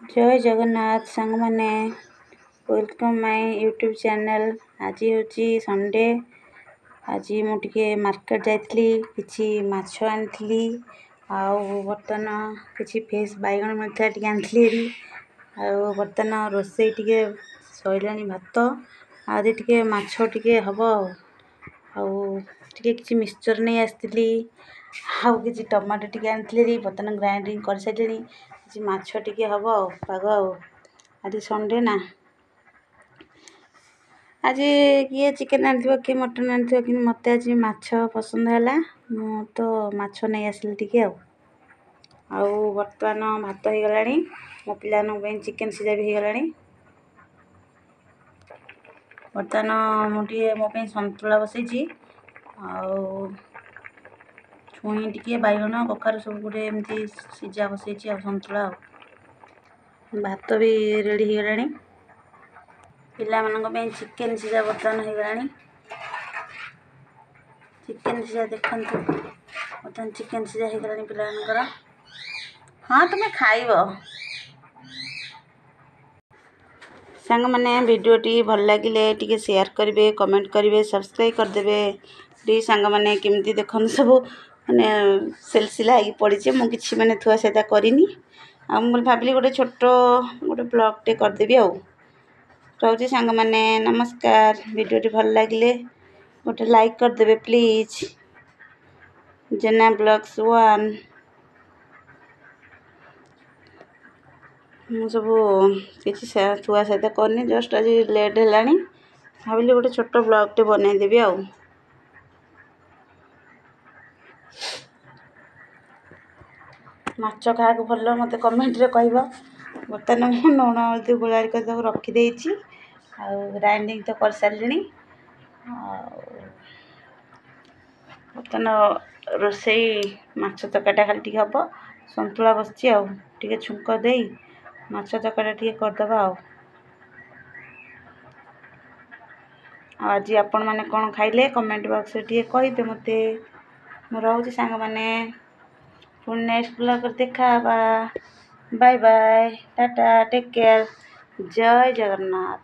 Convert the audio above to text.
जय जगन्नाथ सांग माने वेलकम माय यूट्यूब चैनल। आज हूँ संडे। आज मुझे मार्केट जाइली किसी माछ आनी बर्तन किसी फ्रेश बैगण मिलता टी आनी बर्तन रोसे टे सैला भात आज टे माछ टे हम टे किसी मिक्सचर नहीं आसती आउ कि टमाटो टे आनी बर्तन ग्राइंडिंग कर सारे किसी माछ टे हम पाग आज संडे ना। आज किए चिकेन आनी किए मटन आनी कि मत आज माछ पसंद है मु तो माछ नहीं आसिली टे बर्तमान भात हो गला मो पे चिकेन सीझा भी हो गला। बर्तमान मुझे मो सतुला बसई छुई टे बैगण कखार सब गोटे एमती सीझा बसई सतुला भात भी रेडी हो गला। पिला मान चिकेन सीझा बर्तमान हो गला। चिकेन सीझा देखु बर्तमान चिकेन सीझा हो गला पिला। हाँ तुम्हें खाइब सांग मैंने वीडियोटी भल लगे टी शेयर करेंगे कमेंट करेंगे सब्सक्राइब करदे प्लीज सांग मैंने केमती देखते सब मैंने सिलसिला हो पड़ी मुझे मैंने थुआ सैदा करनी भाविली गोटे छोट गोटे ब्लॉगटे करदेवी रोचे सांग मैंने नमस्कार। वीडियोटी भल लगे गोटे लाइक करदे प्लीज। जेना ब्लॉग्स 1 मु सब किसी थुआ सहित करनी जस्ट आज लेट है भाविली गोटे छोट ब्लॉगटे बनईदेवी माछ क्या भल मत कमेंट रे कह। बर्तमान मु लुण हल्दी गोलाड़ी कर रखीदे ग्राइंडिंग तो कर सारे बर्तमान रोसई माछ तकाटा खाली हम सतुला बस छुंक दे माछ तकाटा टे करदे आज आपण मैंने कौन खाइले कमेंट बॉक्स टे कहे मत रोचे सांग मैंने पुणी नेक्स्ट ब्लॉग देखा bye bye tata take care जय जगन्नाथ।